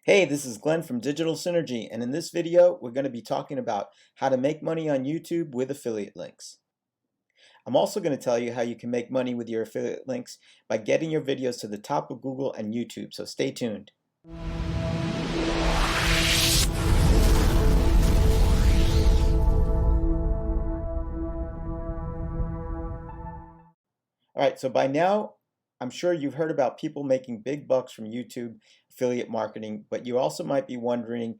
Hey, this is Glenn from Digital Synergy, and in this video, we're going to be talking about how to make money on YouTube with affiliate links. I'm also going to tell you how you can make money with your affiliate links by getting your videos to the top of Google and YouTube, so stay tuned. All right, so by now, I'm sure you've heard about people making big bucks from YouTube affiliate marketing, but you also might be wondering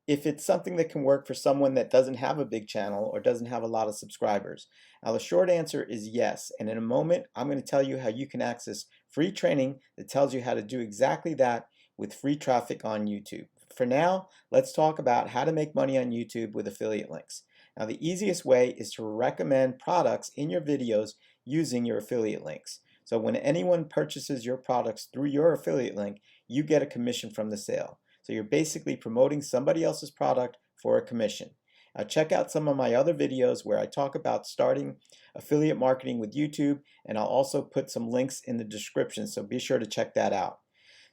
if it's something that can work for someone that doesn't have a big channel or doesn't have a lot of subscribers. Now, the short answer is yes, and in a moment, I'm going to tell you how you can access free training that tells you how to do exactly that with free traffic on YouTube. For now, let's talk about how to make money on YouTube with affiliate links. Now, the easiest way is to recommend products in your videos using your affiliate links. So when anyone purchases your products through your affiliate link, you get a commission from the sale. So you're basically promoting somebody else's product for a commission. Now check out some of my other videos where I talk about starting affiliate marketing with YouTube, and I'll also put some links in the description, so be sure to check that out.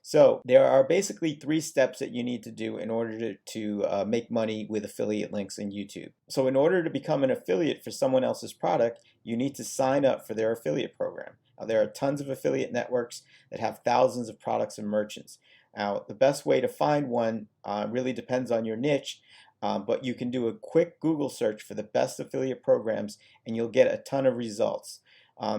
So there are basically 3 steps that you need to do in order to make money with affiliate links in YouTube. So in order to become an affiliate for someone else's product, you need to sign up for their affiliate program. Now, there are tons of affiliate networks that have thousands of products and merchants. Now, the best way to find one really depends on your niche, but you can do a quick Google search for the best affiliate programs and you'll get a ton of results.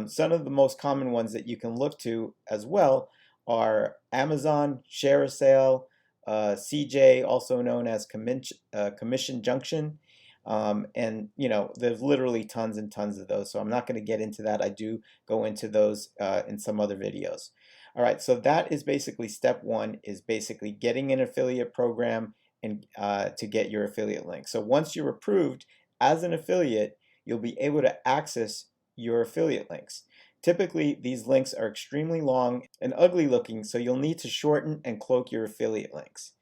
Some of the most common ones that you can look to as well are Amazon, ShareASale, CJ, also known as Commission Junction, and there's literally tons and tons of those. So I'm not going to get into that. I do go into those in some other videos. All right, so that is basically step one, is basically getting an affiliate program and to get your affiliate link. So once you're approved as an affiliate, you'll be able to access your affiliate links. Typically, these links are extremely long and ugly looking, so you'll need to shorten and cloak your affiliate links.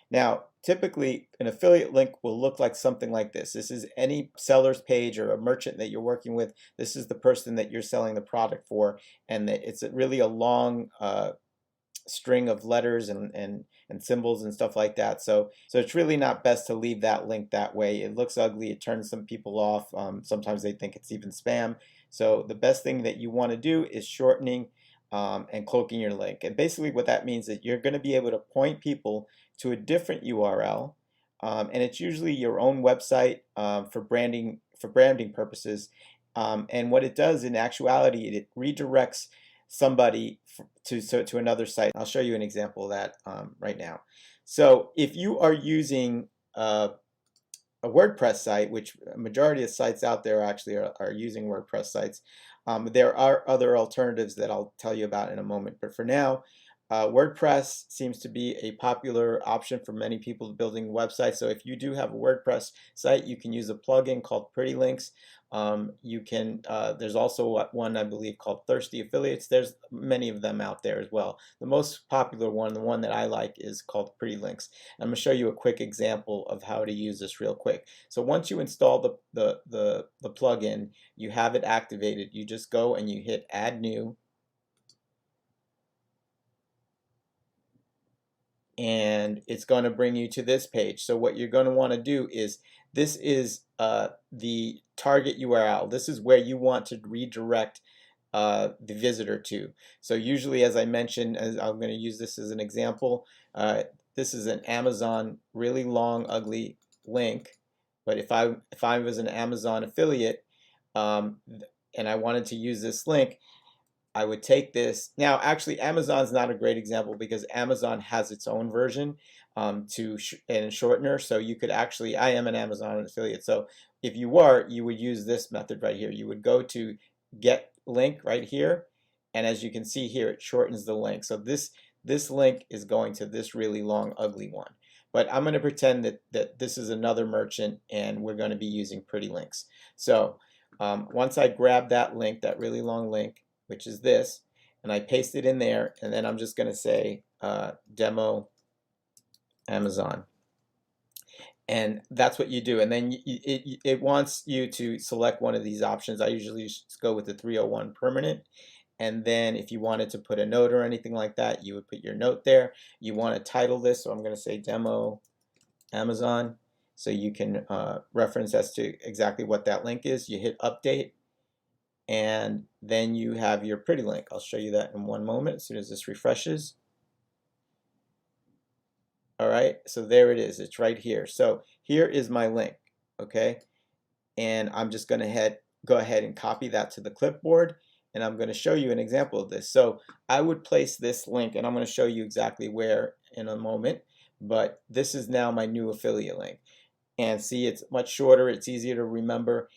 Now, typically, an affiliate link will look like something like this. This is any seller's page or a merchant that you're working with. This is the person that you're selling the product for, and it's really a long string of letters and symbols and stuff like that. So it's really not best to leave that link that way. It looks ugly. It turns some people off. Sometimes they think it's even spam. So the best thing that you want to do is shortening and cloaking your link. And basically what that means is that you're going to be able to point people to a different URL, and it's usually your own website for branding purposes. And what it does in actuality, it redirects somebody to another site. I'll show you an example of that right now. So if you are using a WordPress site, which a majority of sites out there actually are using WordPress sites, there are other alternatives that I'll tell you about in a moment. But for now, WordPress seems to be a popular option for many people building websites. So if you do have a WordPress site, you can use a plugin called Pretty Links. There's also one I believe called Thirsty Affiliates. There's many of them out there as well. The most popular one, the one that I like, is called Pretty Links. I'm going to show you a quick example of how to use this real quick. So once you install the plugin, you have it activated. You just go and you hit Add New, and it's going to bring you to this page. So what you're going to want to do is, this is the target URL. This is where you want to redirect the visitor to. So usually, as I mentioned, as I'm going to use this as an example, this is an Amazon really long, ugly link. But if I was an Amazon affiliate and I wanted to use this link, I would take this. Now, actually, Amazon's not a great example because Amazon has its own version and shortener. So you could actually, I am an Amazon affiliate. So if you were, you would use this method right here. You would go to get link right here. And as you can see here, it shortens the link. So this link is going to this really long, ugly one. But I'm going to pretend that this is another merchant and we're going to be using Pretty Links. So once I grab that link, that really long link, which is this, and I paste it in there, and then I'm just going to say demo Amazon. And that's what you do. And then it wants you to select one of these options. I usually just go with the 301 permanent. And then if you wanted to put a note or anything like that, you would put your note there. You want to title this, so I'm going to say demo Amazon, so you can reference as to exactly what that link is. You hit update, and then you have your pretty link. I'll show you that in one moment as soon as this refreshes. All right, so there it is. It's right here. So here is my link, okay? And I'm just going to go ahead and copy that to the clipboard, and I'm going to show you an example of this. So I would place this link, and I'm going to show you exactly where in a moment, but this is now my new affiliate link. And see, it's much shorter, it's easier to remember,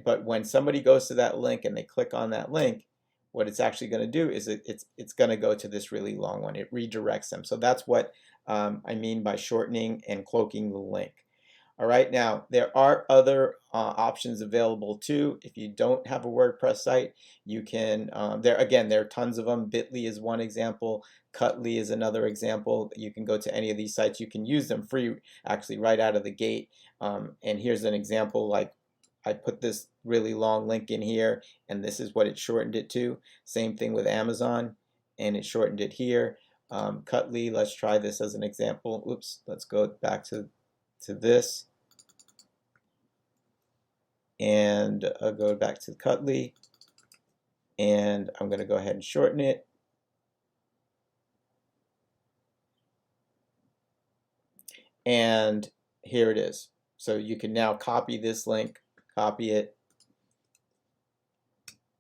but when somebody goes to that link and they click on that link, what it's actually going to do is it's going to go to this really long one. It redirects them. So that's what I mean by shortening and cloaking the link. All right, now there are other options available too. If you don't have a WordPress site, you can, there are tons of them. Bitly is one example. Cutly is another example. You can go to any of these sites. You can use them free, actually, right out of the gate. And here's an example, like I put this really long link in here, and this is what it shortened it to. Same thing with Amazon, and it shortened it here. Cutly, let's try this as an example. Oops, let's go back to this, and I'll go back to Cutly, and I'm going to go ahead and shorten it. And here it is. So you can now copy this link, copy it,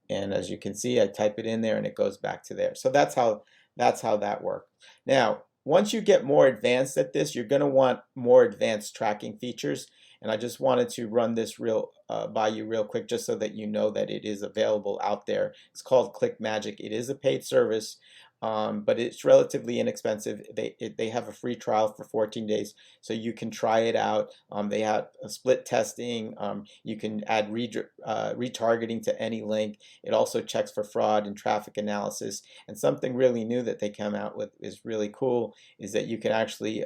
and as you can see, I type it in there and it goes back to there. So that's how that works. Now, once you get more advanced at this, you're going to want more advanced tracking features. And I just wanted to run this by you real quick, just so that you know that it is available out there. It's called ClickMagick. It is a paid service, but it's relatively inexpensive. They have a free trial for 14 days, so you can try it out. They have a split testing. You can add retargeting to any link. It also checks for fraud and traffic analysis. And something really new that they come out with is really cool, is that you can actually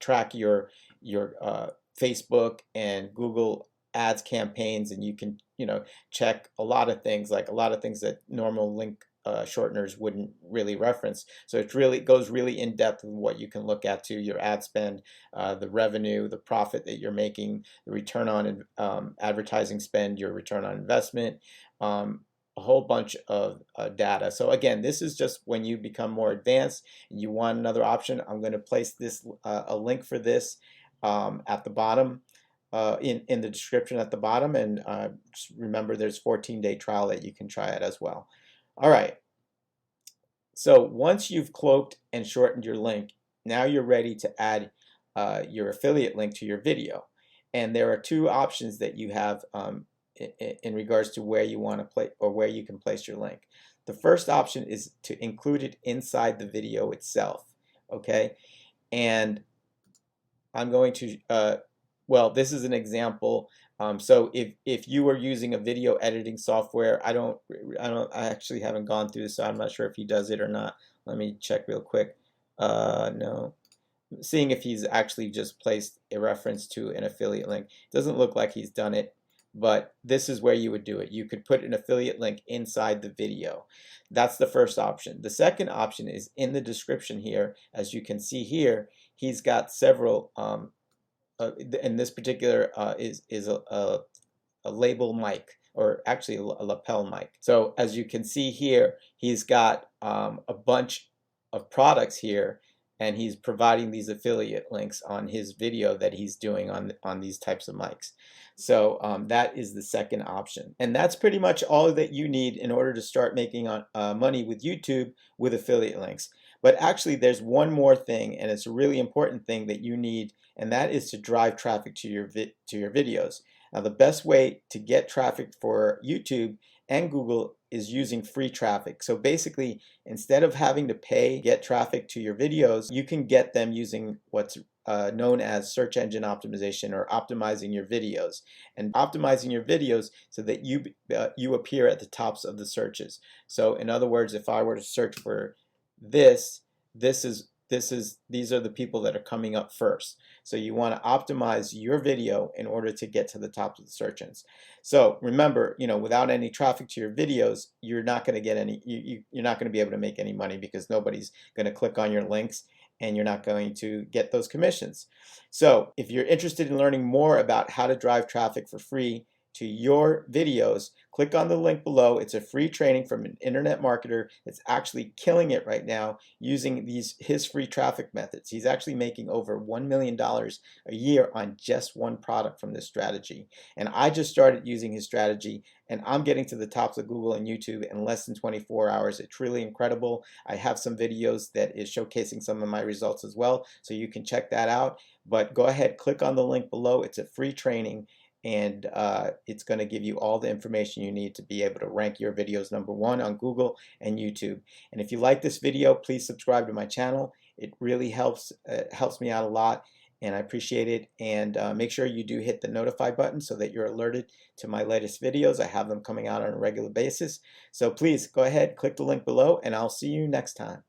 track your Facebook and Google ads campaigns, and you can check a lot of things, like a lot of things that normal link shorteners wouldn't really reference. So it goes really in depth in what you can look at to your ad spend, the revenue, the profit that you're making, the return on advertising spend, your return on investment, a whole bunch of data. So again, this is just when you become more advanced and you want another option. I'm going to place this a link for this at the bottom, in the description at the bottom, and just remember there's 14-day trial that you can try it as well. All right, so once you've cloaked and shortened your link, now you're ready to add your affiliate link to your video. And there are two options that you have in regards to where you want to play, or where you can place your link. The first option is to include it inside the video itself, okay? And I'm going to, well, this is an example. So if you were using a video editing software, I actually haven't gone through this, so I'm not sure if he does it or not. Let me check real quick. No. Seeing if he's actually just placed a reference to an affiliate link. Doesn't look like he's done it, but this is where you would do it. You could put an affiliate link inside the video. That's the first option. The second option is in the description here. As you can see here, he's got several, and this particular is a label mic, or actually a lapel mic. So as you can see here, he's got a bunch of products here, and he's providing these affiliate links on his video that he's doing on these types of mics. So that is the second option. And that's pretty much all that you need in order to start making money with YouTube with affiliate links. But actually there's one more thing, and it's a really important thing that you need, and that is to drive traffic to your videos. Now the best way to get traffic for YouTube and Google is using free traffic. So basically, instead of having to pay to get traffic to your videos, you can get them using what's known as search engine optimization, or optimizing your videos, and optimizing your videos so that you appear at the tops of the searches. So in other words, if I were to search for this is these are the people that are coming up first. So you want to optimize your video in order to get to the top of the search engines. So remember, without any traffic to your videos, you're not going to get any, you're not going to be able to make any money because nobody's going to click on your links and you're not going to get those commissions. So if you're interested in learning more about how to drive traffic for free to your videos, click on the link below. It's a free training from an internet marketer that's actually killing it right now using his free traffic methods. He's actually making over $1 million a year on just one product from this strategy. And I just started using his strategy and I'm getting to the tops of Google and YouTube in less than 24 hours. It's truly incredible. I have some videos that is showcasing some of my results as well, so you can check that out. But go ahead, click on the link below. It's a free training, and it's going to give you all the information you need to be able to rank your videos #1 on Google and YouTube. And if you like this video, please subscribe to my channel. It really helps me out a lot, and I appreciate it. And make sure you do hit the notify button so that you're alerted to my latest videos. I have them coming out on a regular basis. So please go ahead, click the link below, and I'll see you next time.